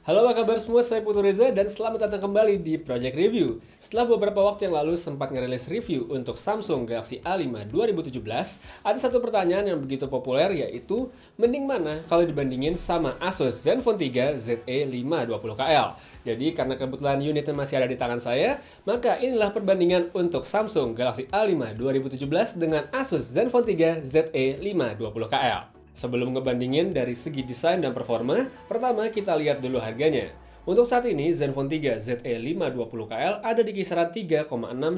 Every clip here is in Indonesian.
Halo apa kabar semua, saya Putu Reza dan selamat datang kembali di Project Review. Setelah beberapa waktu yang lalu sempat ngerilis review untuk Samsung Galaxy A5 2017, ada satu pertanyaan yang begitu populer yaitu, mending mana kalau dibandingin sama Asus Zenfone 3 ZE520KL? Jadi karena kebetulan unitnya masih ada di tangan saya, maka inilah perbandingan untuk Samsung Galaxy A5 2017 dengan Asus Zenfone 3 ZE520KL. Sebelum ngebandingin dari segi desain dan performa, pertama kita lihat dulu harganya. Untuk saat ini, Zenfone 3 ZE520KL ada di kisaran 3,6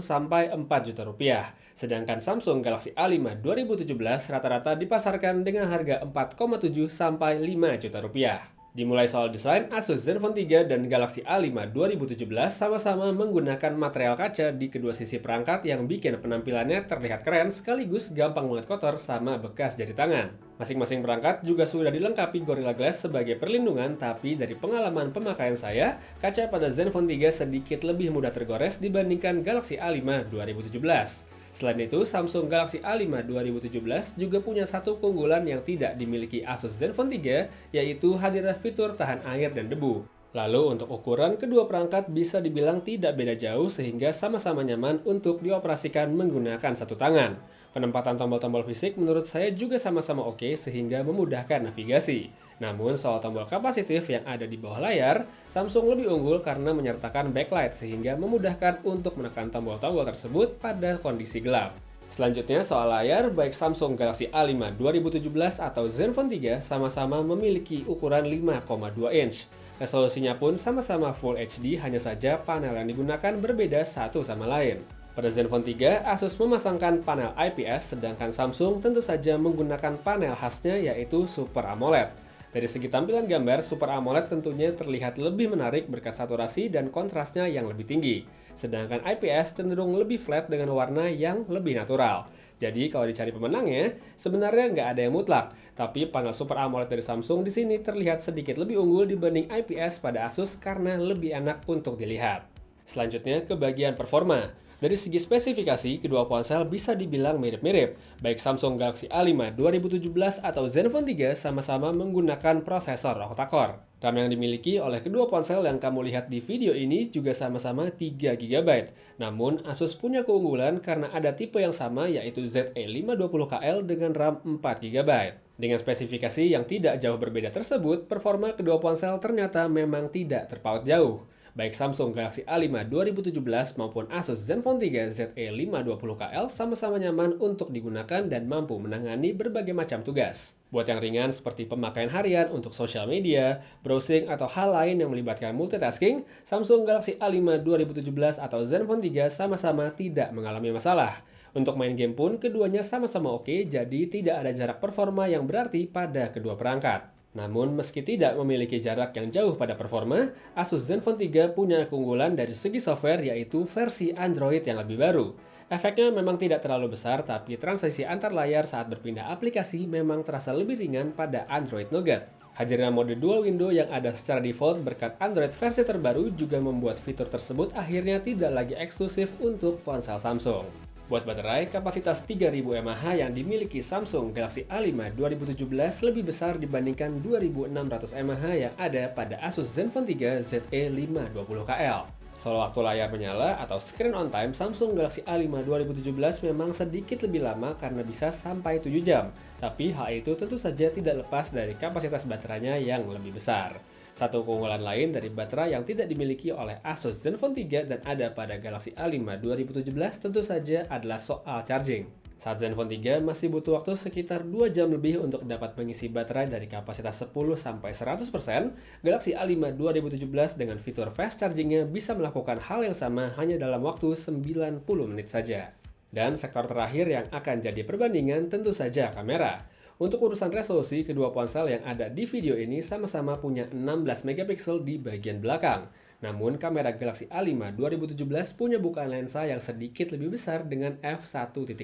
sampai 4 juta rupiah. Sedangkan Samsung Galaxy A5 2017 rata-rata dipasarkan dengan harga 4,7 sampai 5 juta rupiah. Dimulai soal desain, Asus Zenfone 3 dan Galaxy A5 2017 sama-sama menggunakan material kaca di kedua sisi perangkat yang bikin penampilannya terlihat keren sekaligus gampang banget kotor sama bekas jari tangan. Masing-masing perangkat juga sudah dilengkapi Gorilla Glass sebagai perlindungan, tapi dari pengalaman pemakaian saya, kaca pada Zenfone 3 sedikit lebih mudah tergores dibandingkan Galaxy A5 2017. Selain itu, Samsung Galaxy A5 2017 juga punya satu keunggulan yang tidak dimiliki Asus Zenfone 3, yaitu hadirnya fitur tahan air dan debu. Lalu untuk ukuran, kedua perangkat bisa dibilang tidak beda jauh sehingga sama-sama nyaman untuk dioperasikan menggunakan satu tangan. Penempatan tombol-tombol fisik menurut saya juga sama-sama oke sehingga memudahkan navigasi. Namun soal tombol kapasitif yang ada di bawah layar, Samsung lebih unggul karena menyertakan backlight sehingga memudahkan untuk menekan tombol-tombol tersebut pada kondisi gelap. Selanjutnya soal layar, baik Samsung Galaxy A5 2017 atau Zenfone 3 sama-sama memiliki ukuran 5,2 inch. Resolusinya pun sama-sama Full HD, hanya saja panel yang digunakan berbeda satu sama lain. Pada Zenfone 3, Asus memasangkan panel IPS, sedangkan Samsung tentu saja menggunakan panel khasnya yaitu Super AMOLED. Dari segi tampilan gambar, Super AMOLED tentunya terlihat lebih menarik berkat saturasi dan kontrasnya yang lebih tinggi. Sedangkan IPS cenderung lebih flat dengan warna yang lebih natural. Jadi kalau dicari pemenangnya, sebenarnya nggak ada yang mutlak. Tapi panel Super AMOLED dari Samsung di sini terlihat sedikit lebih unggul dibanding IPS pada Asus karena lebih enak untuk dilihat. Selanjutnya ke bagian performa. Dari segi spesifikasi, kedua ponsel bisa dibilang mirip-mirip. Baik Samsung Galaxy A5 2017 atau Zenfone 3 sama-sama menggunakan prosesor octa-core. RAM yang dimiliki oleh kedua ponsel yang kamu lihat di video ini juga sama-sama 3 GB. Namun, Asus punya keunggulan karena ada tipe yang sama yaitu ZE520KL dengan RAM 4 GB. Dengan spesifikasi yang tidak jauh berbeda tersebut, performa kedua ponsel ternyata memang tidak terpaut jauh. Baik Samsung Galaxy A5 2017 maupun Asus Zenfone 3 ZE520KL sama-sama nyaman untuk digunakan dan mampu menangani berbagai macam tugas. Buat yang ringan seperti pemakaian harian untuk sosial media, browsing, atau hal lain yang melibatkan multitasking, Samsung Galaxy A5 2017 atau Zenfone 3 sama-sama tidak mengalami masalah. Untuk main game pun keduanya sama-sama oke, jadi tidak ada jarak performa yang berarti pada kedua perangkat. Namun, meski tidak memiliki jarak yang jauh pada performa, Asus Zenfone 3 punya keunggulan dari segi software yaitu versi Android yang lebih baru. Efeknya memang tidak terlalu besar, tapi transisi antar layar saat berpindah aplikasi memang terasa lebih ringan pada Android Nougat. Hadirnya mode dual window yang ada secara default berkat Android versi terbaru juga membuat fitur tersebut akhirnya tidak lagi eksklusif untuk ponsel Samsung. Buat baterai, kapasitas 3000 mAh yang dimiliki Samsung Galaxy A5 2017 lebih besar dibandingkan 2600 mAh yang ada pada Asus Zenfone 3 ZE520KL. Soal waktu layar menyala atau screen on time, Samsung Galaxy A5 2017 memang sedikit lebih lama karena bisa sampai 7 jam. Tapi hal itu tentu saja tidak lepas dari kapasitas baterainya yang lebih besar. Satu keunggulan lain dari baterai yang tidak dimiliki oleh Asus Zenfone 3 dan ada pada Galaxy A5 2017 tentu saja adalah soal charging. Saat Zenfone 3 masih butuh waktu sekitar 2 jam lebih untuk dapat mengisi baterai dari kapasitas 10-100%, Galaxy A5 2017 dengan fitur fast chargingnya bisa melakukan hal yang sama hanya dalam waktu 90 menit saja. Dan sektor terakhir yang akan jadi perbandingan tentu saja kamera. Untuk urusan resolusi, kedua ponsel yang ada di video ini sama-sama punya 16 megapiksel di bagian belakang. Namun, kamera Galaxy A5 2017 punya bukaan lensa yang sedikit lebih besar dengan f1.9.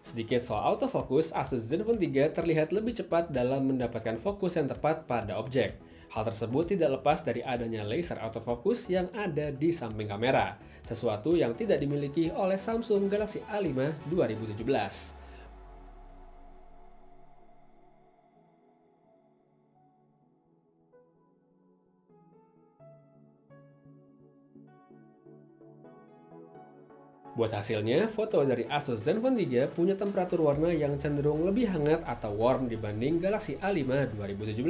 Sedikit soal autofocus, Asus Zenfone 3 terlihat lebih cepat dalam mendapatkan fokus yang tepat pada objek. Hal tersebut tidak lepas dari adanya laser autofocus yang ada di samping kamera, sesuatu yang tidak dimiliki oleh Samsung Galaxy A5 2017. Buat hasilnya, foto dari Asus Zenfone 3 punya temperatur warna yang cenderung lebih hangat atau warm dibanding Galaxy A5 2017.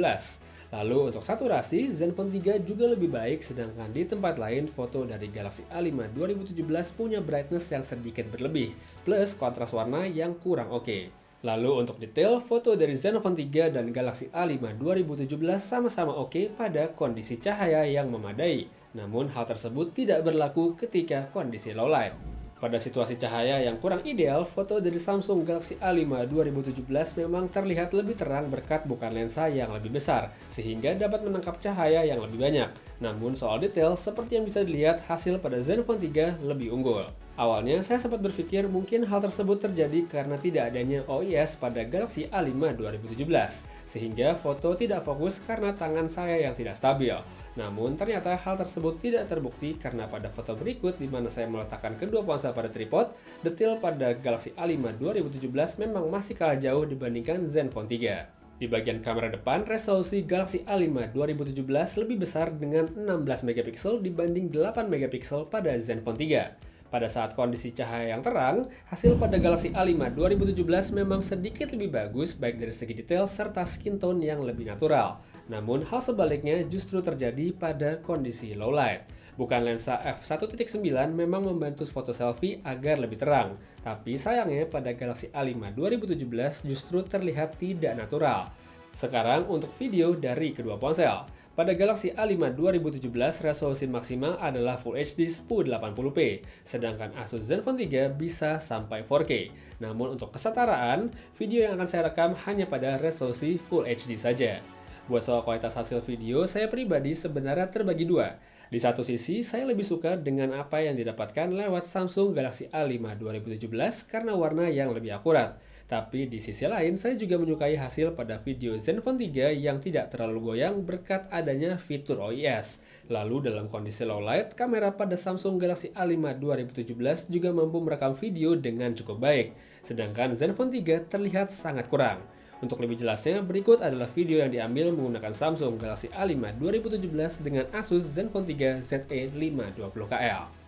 Lalu untuk saturasi, Zenfone 3 juga lebih baik, sedangkan di tempat lain foto dari Galaxy A5 2017 punya brightness yang sedikit berlebih, plus kontras warna yang kurang oke. Lalu untuk detail, foto dari Zenfone 3 dan Galaxy A5 2017 sama-sama oke pada kondisi cahaya yang memadai. Namun hal tersebut tidak berlaku ketika kondisi low light. Pada situasi cahaya yang kurang ideal, foto dari Samsung Galaxy A5 2017 memang terlihat lebih terang berkat bukan lensa yang lebih besar, sehingga dapat menangkap cahaya yang lebih banyak. Namun soal detail, seperti yang bisa dilihat, hasil pada Zenfone 3 lebih unggul. Awalnya saya sempat berpikir mungkin hal tersebut terjadi karena tidak adanya OIS pada Galaxy A5 2017, sehingga foto tidak fokus karena tangan saya yang tidak stabil. Namun ternyata hal tersebut tidak terbukti karena pada foto berikut di mana saya meletakkan kedua ponsel pada tripod, detail pada Galaxy A5 2017 memang masih kalah jauh dibandingkan Zenfone 3. Di bagian kamera depan, resolusi Galaxy A5 2017 lebih besar dengan 16 megapiksel dibanding 8 megapiksel pada Zenfone 3. Pada saat kondisi cahaya yang terang, hasil pada Galaxy A5 2017 memang sedikit lebih bagus baik dari segi detail serta skin tone yang lebih natural. Namun hal sebaliknya justru terjadi pada kondisi low light. Bukan lensa f1.9 memang membantu foto selfie agar lebih terang, tapi sayangnya pada Galaxy A5 2017 justru terlihat tidak natural. Sekarang untuk video dari kedua ponsel. Pada Galaxy A5 2017, resolusi maksimal adalah Full HD 1080p, sedangkan Asus Zenfone 3 bisa sampai 4K. Namun untuk kesetaraan, video yang akan saya rekam hanya pada resolusi Full HD saja. Buat soal kualitas hasil video, saya pribadi sebenarnya terbagi dua. Di satu sisi, saya lebih suka dengan apa yang didapatkan lewat Samsung Galaxy A5 2017 karena warna yang lebih akurat. Tapi di sisi lain, saya juga menyukai hasil pada video Zenfone 3 yang tidak terlalu goyang berkat adanya fitur OIS. Lalu dalam kondisi low light, kamera pada Samsung Galaxy A5 2017 juga mampu merekam video dengan cukup baik. Sedangkan Zenfone 3 terlihat sangat kurang. Untuk lebih jelasnya, berikut adalah video yang diambil menggunakan Samsung Galaxy A5 2017 dengan Asus Zenfone 3 ZE520KL.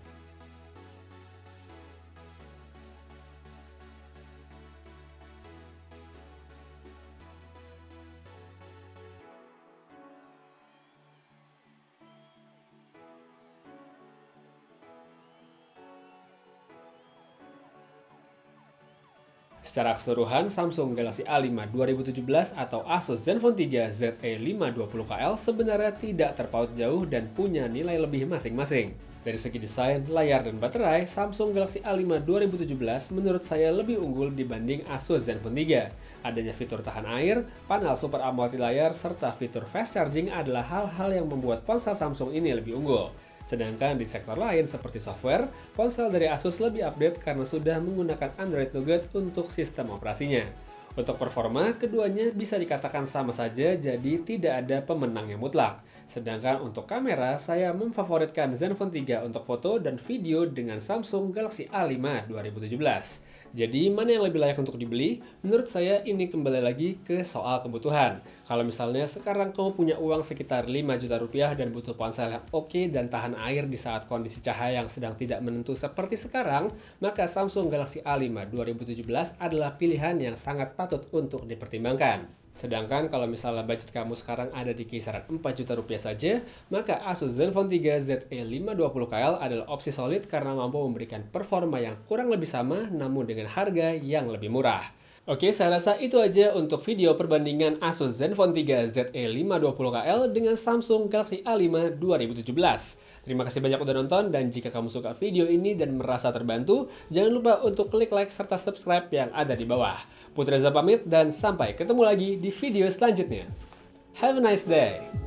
Secara keseluruhan, Samsung Galaxy A5 2017 atau Asus Zenfone 3 ZE520KL sebenarnya tidak terpaut jauh dan punya nilai lebih masing-masing. Dari segi desain, layar, dan baterai, Samsung Galaxy A5 2017 menurut saya lebih unggul dibanding Asus Zenfone 3. Adanya fitur tahan air, panel Super AMOLED di layar, serta fitur fast charging adalah hal-hal yang membuat ponsel Samsung ini lebih unggul. Sedangkan di sektor lain seperti software, ponsel dari Asus lebih update karena sudah menggunakan Android Nougat untuk sistem operasinya. Untuk performa, keduanya bisa dikatakan sama saja, jadi tidak ada pemenang yang mutlak. Sedangkan untuk kamera, saya memfavoritkan Zenfone 3 untuk foto dan video dengan Samsung Galaxy A5 2017. Jadi, mana yang lebih layak untuk dibeli? Menurut saya, ini kembali lagi ke soal kebutuhan. Kalau misalnya sekarang kamu punya uang sekitar 5 juta rupiah dan butuh ponsel yang oke dan tahan air di saat kondisi cahaya yang sedang tidak menentu seperti sekarang, maka Samsung Galaxy A5 2017 adalah pilihan yang sangat patut untuk dipertimbangkan. Sedangkan kalau misalnya budget kamu sekarang ada di kisaran 4 juta rupiah saja, maka Asus Zenfone 3 ZE520KL adalah opsi solid karena mampu memberikan performa yang kurang lebih sama namun dengan harga yang lebih murah. Oke, saya rasa itu aja untuk video perbandingan Asus Zenfone 3 ZE520KL dengan Samsung Galaxy A5 2017. Terima kasih banyak udah nonton, dan jika kamu suka video ini dan merasa terbantu, jangan lupa untuk klik like serta subscribe yang ada di bawah. Putra Reza pamit dan sampai ketemu lagi di video selanjutnya. Have a nice day!